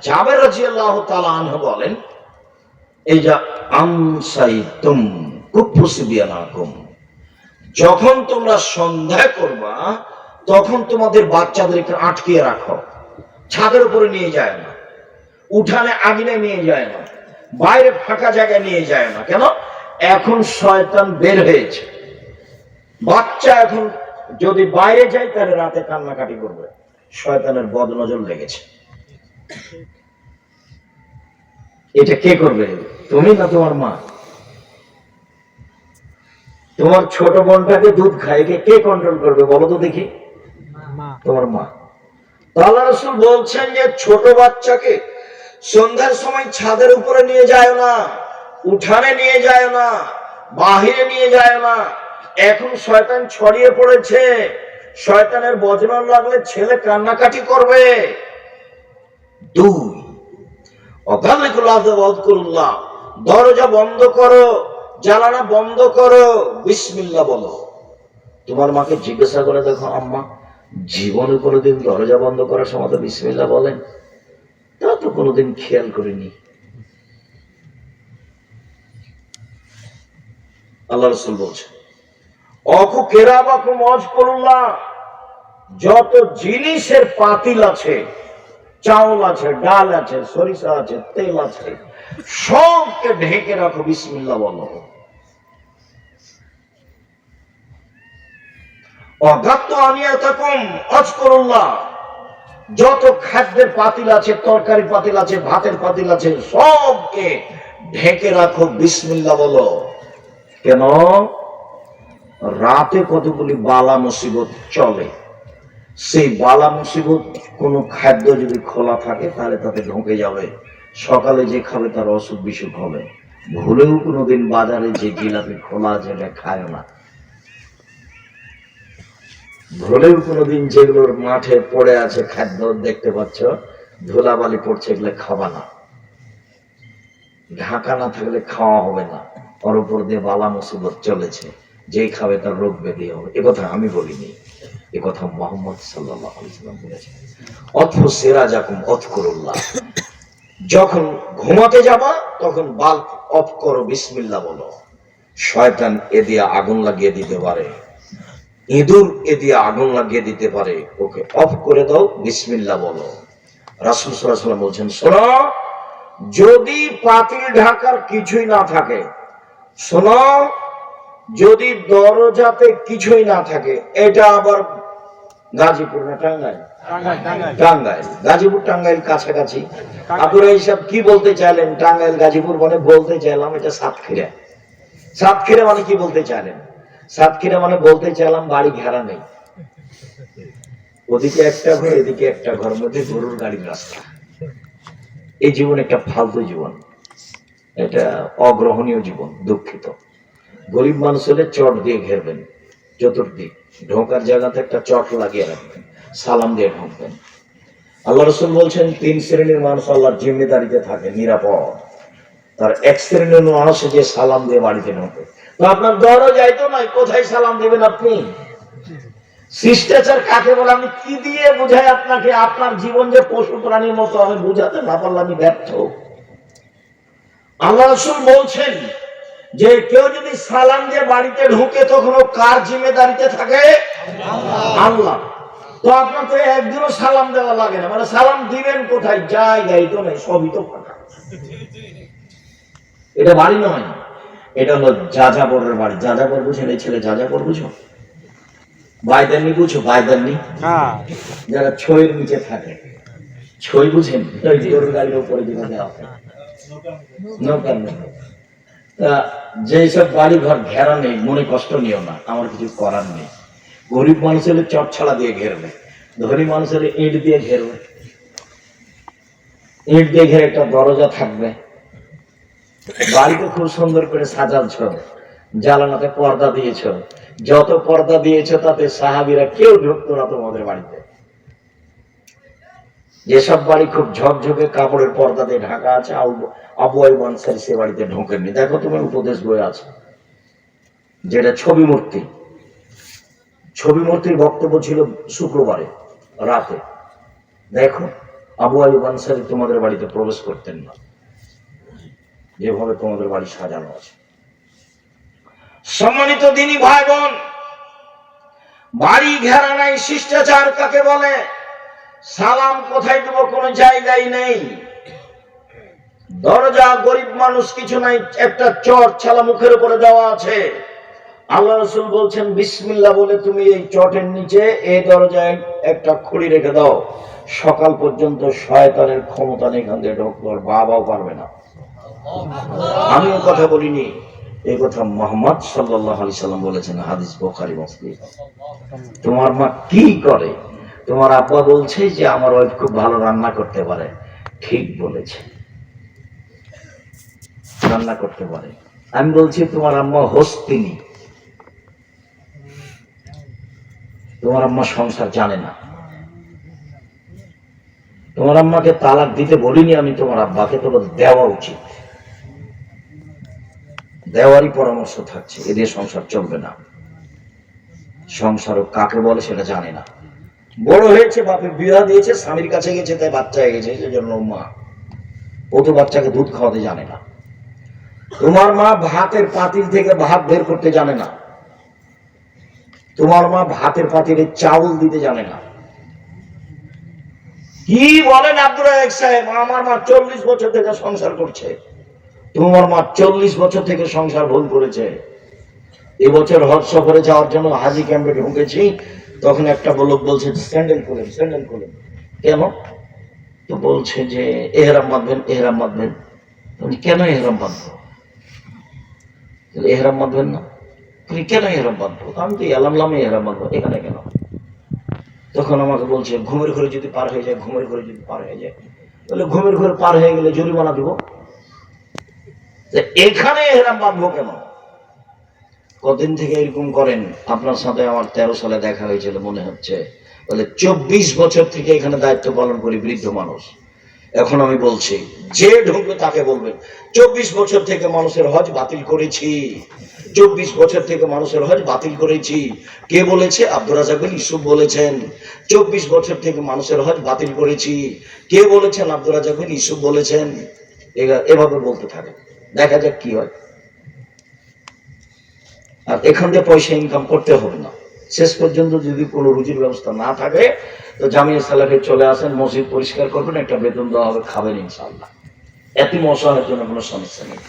জাবের রাদিয়াল্লাহু তাআলা আনহু বলেন, এই যে আমসাইতুম কুফুসবিয়ানাকুম, যখন তোমরা সন্ধ্যা করবা তখন তোমাদের বাচ্চাদেরকে আটকিয়ে রাখো, ছাদের উপরে নিয়ে যায় না, উঠানে আঙিনায় নিয়ে যায় না, বাইরে ফাঁকা জায়গায় নিয়ে যায় না। কেন? এখন শয়তান বের হয়েছে। বাচ্চা এখন যদি বাইরে যায় তাহলে রাতে কান্নাকাটি করবে, শয়তানের বদনজর লেগেছে। এটা কে করবে? তুমি না তোমার মা? তোমার ছোট বোনটাকে দুধ খায়, কে কন্ট্রোল করবে বলো তো দেখি? তোমার মা। আল্লাহ রাসূল বলছেন যে ছোট বাচ্চাকে সন্ধ্যার সময় ছাদের উপরে নিয়ে যায় না, উঠানে নিয়ে যায় না, বাহিরে নিয়ে যায় না। এখন শয়তান ছড়িয়ে পড়েছে, শয়তানের বজনন লাগলে ছেলে কান্নাকাটি করবে। দুই, দরজা বন্ধ করো, জ্বালানা বন্ধ করো, বিসমিল্লাহ বলো। তোমার মাকে জিজ্ঞাসা করে দেখো, আম্মা জীবনে কোনোদিন দরজা বন্ধ করার সময় তো বিসমিল্লাহ বলেন? তা তো কোনোদিন খেয়াল করিনি। আল্লাহ রাসূল বলছেন, অকু কেরাবাকুম ওয়াজকুরুল্লাহ, যত জিনিসের পাতিল আছে, চাউল আছে, ডাল আছে, সরিষা আছে, তেল আছে, সবকে ঢেকে রাখো, বিসমিল্লাহ বলো। যত খাদ্যের পাতিল আছে, তরকারি পাতিল আছে, ভাতের পাতিল আছে, সবকে ঢেকে রাখো, বিসমিল্লাহ বলো। কেন? রাতে কতগুলি বালা মুসিবত চলে, সেই বালা মুসিবত কোন খাদ্য যদি খোলা থাকে তাহলে তাতে ঢুকে যাবে, সকালে যে খাবে তার অসুখ বিসুখ হবে। ভুলেও কোনোদিন বাজারে যে জিলাপি খোলা যেটা খায় না, ভুলেও কোনোদিন যেগুলোর মাঠে পড়ে আছে খাদ্য দেখতে পাচ্ছ ধুলাবালি পড়ছে, এগুলো খাবা না। ঢাকা না থাকলে খাওয়া হবে না, ওর উপর দিয়ে বালা মুসিবত চলেছে, যেই খাবে তার রোগ ব্যাধি হবে। একথা আমি বলিনি, একথা মুহাম্মদ সাল্লাল্লাহু আলাইহি ওয়াসাল্লাম বলেছেন। অথফু সিরাজাকুম ওয়াজকুরুল্লাহ, যখন ঘুমাতে যাবা তখন বাল্ব অফ করো, বিসমিল্লাহ বলো। শয়তান এ দিয়ে আগুন লাগিয়ে দিতে পারে, ইঁদুর এ দিয়ে আগুন লাগিয়ে দিতে পারে, ওকে অফ করে দাও, বিসমিল্লাহ বলো। রাসূল সাল্লাল্লাহু আলাইহি ওয়াসাল্লাম বলছেন, শোনো, যদি পাতিল ঢাকার কিছুই না থাকে, শোনো, যদি দরজাতে কিছুই না থাকে, এটা আবার গাজীপুর না টাঙ্গাইল? টাঙ্গাইল। গাজীপুর টাঙ্গাইল কাছাকাছি। আপনারা এইসব কি বলতে চাইলেন? টাঙ্গাইল গাজীপুর মানে বলতে চাইলাম এটা সাতক্ষীরা। সাতক্ষীরা মানে কি বলতে চাইলেন? সাতক্ষীরা মানে বলতে চাইলাম বাড়ি ঘেরা নেই, ওদিকে একটা ঘর এদিকে একটা ঘর, মধ্যে গরুর গাড়ির রাস্তা। এই জীবন একটা ফালতু জীবন, এটা অগ্রহণীয় জীবন। দুঃখিত। গরিব মানুষ হলে চট দিয়ে ঘেরবেন, চতুর্দিক ঢোকার জায়গাতে একটা চট লাগিয়ে রাখবেন, সালাম দিয়ে ঢুকবেন। আল্লাহ রাসূল বলছেন, তিন শ্রেণীর মানুষ আল্লাহর জিম্মেদারিতে থাকে, নিরাপদ। তার এক শ্রেণীর মানুষ যে সালাম দিয়ে বাড়িতে ঢোকে। তো আপনার দরজায় তো নয়, কোথায় সালাম দেবেন আপনি? শিষ্টাচার কাকে বলে আমি কি দিয়ে বুঝাই আপনাকে? আপনার জীবন যে পশু প্রাণীর মতো, আমি বুঝাতে না পারলে আমি ব্যর্থ। আল্লাহ রাসূল বলছেন যে কেউ যদি সালাম দিয়ে বাড়িতে ঢুকে তখন ও কার জিম্মেদারিতে থাকে? আল্লাহ। তো আপনার তো একদিনও সালাম দেওয়া লাগে না, মানে সালাম দিবেন কোথায়? জায়গায় তো নেই, সবই তো ফাঁকা। এটা বাড়ি নয়, এটা হলো যাযাবরের বাড়ি। যাযাবর বুঝেন? এই ছেলে যাযাবর বুঝো? বাইদানি বুঝো? বাইদানি যারা ছইয়ের নিচে থাকে, ছই বুঝেন? গরুর গাড়ির উপরে যেটা দেওয়া হয়, নৌকার মধ্যে। যেসব বাড়ি ঘর ঘেরা নেই, মনে কষ্ট নিও না, আমার কিছু করার নেই। গরিব মানুষ হলে চট ছাড়া দিয়ে ঘেরবে, ধনী মানুষ হলে ইট দিয়ে ঘেরবে। ইট দিয়ে ঘেরে একটা দরজা থাকবে, বাড়িতে খুব সুন্দর করে সাজাচ্ছ, জ্বালানাতে পর্দা দিয়েছ, যত পর্দা দিয়েছ তাতে সাহাবীরা কেউ ঢুকতো না তোমাদের বাড়িতে। যেসব বাড়ি খুব ঝকঝকে কাপড়ের পর্দা দিয়ে ঢাকা আছে, আবু আইয়ুব আনসারী সে বাড়িতে ঢোকেননি। দেখো তুমি উপদেশ বই আছে, যেটা ছবি মূর্তি। ছবি মূর্তির বক্তব্য ছিল শুক্রবারে রাতে, দেখো আবু আইয়ুব আনসারী তোমাদের বাড়িতে প্রবেশ করতেন না, যেভাবে তোমাদের বাড়ি সাজানো আছে। সম্মানিত দিনী ভাই বোন, বাড়ি ঘেরা নাই, শিষ্টাচার কাকে বলে? সালাম কোথায় দেবো কোনো জায়গায় নেই, দরজা গরিব মানুষ কিছু নাই, একটা চট ছালা মুখের উপরে দেওয়া আছে। আল্লাহ রাসূল বলছেন বিসমিল্লাহ বলে তুমি এই চটের নিচে এই দরজায় একটা খুঁড়ি রেখে দাও, সকাল পর্যন্ত শয়তানের ক্ষমতা নেই এখান থেকে ঢোকবার, বাবাও পারবে না। আমিও কথা বলিনি, এই কথা মুহাম্মদ সাল্লাল্লাহু আলাইহি সাল্লাম বলেছেন, হাদিস বুখারী মুসলিম। তোমার মা কি করে? তোমার আব্বা বলছে যে আমার ওয়াইফ খুব ভালো রান্না করতে পারে। ঠিক বলেছে, রান্না করতে পারে। আমি বলছি তোমার আম্মা হস্তিনী, তোমার আম্মা সংসার জানে না। তোমার আম্মাকে তালাক দিতে বলিনি আমি, তোমার আব্বাকে তো দেওয়া উচিত, দেওয়ারই পরামর্শ থাকছে। এদের সংসার চলবে না, সংসারও কাকে বলে সেটা জানে না। বড় হয়েছে, বাপের বিবাহ দিয়েছে, স্বামীর কাছে গেছে, তাই বাচ্চা হয়ে গেছে, সেজন্য মা ও তো বাচ্চাকে দুধ খাওয়াতে জানে না। তোমার মা ভাতের পাতিল থেকে ভাত বের করতে জানে না, তোমার মা ভাতের পাতিলে চাউল দিতে জানে না। কি বলেন আব্দুর রাজ্জাক সাহেব? আমার মা 40 বছর থেকে সংসার করছে, তোমার মা 40 বছর থেকে সংসার ভুল করেছে। এবছর হজ সফরে যাওয়ার জন্য হাজি ক্যাম্পে ঢুকেছি, তখন একটা লোক বলছে স্যান্ডেল খুলেন, স্যান্ডেল খুলেন। কেন? তো বলছে যে এহরাম বাঁধবেন, এহরাম বাঁধবেন। কেন এহরাম বাঁধবো? এহরাম বাঁধবেন না? কেন এহরাম বাঁধবো? আমি তো এলাম এহরাম বাঁধবো, এখানে কেন? তখন আমাকে বলছে ঘুমের ঘরে যদি পার হয়ে যায়, ঘুমের ঘরে যদি পার হয়ে যায়, তাহলে ঘুমের ঘরে পার হয়ে গেলে জরিমানা দিব, এখানে এহরাম বাঁধবো কেন? কদিন থেকে এরকম করেন? আপনার সাথে আমার 13 সালে দেখা হয়েছিল মনে হচ্ছে। বলে 24 বছর থেকে এখানে দায়িত্ব পালন করি, বৃদ্ধ মানুষ। এখন আমি বলছি যে ঢুকবে তাকে বলবেন 24 বছর থেকে মানুষের হজ বাতিল করেছি, 24 বছর থেকে মানুষের হজ বাতিল করেছি। কে বলেছে? আব্দুর রাজ্জাক বিন ইউসুফ বলেছেন 24 বছর থেকে মানুষের হজ বাতিল করেছি। কে বলেছেন? আব্দুর রাজ্জাক বিন ইউসুফ বলেছেন। এভাবে বলতে থাকে, দেখা যাক কি হয়। আর এখান থেকে পয়সা ইনকাম করতে হবে না। শেষ পর্যন্ত যদি কোনো রুজির ব্যবস্থা না থাকে তো জামিয়া সালাফে চলে আসেন, মসজিদ পরিষ্কার করবেন, একটা বেতন দেওয়া হবে, খাবেন ইনশাআল্লাহ। এতিম অসহায়ের জন্য কোনো সমস্যা নেই।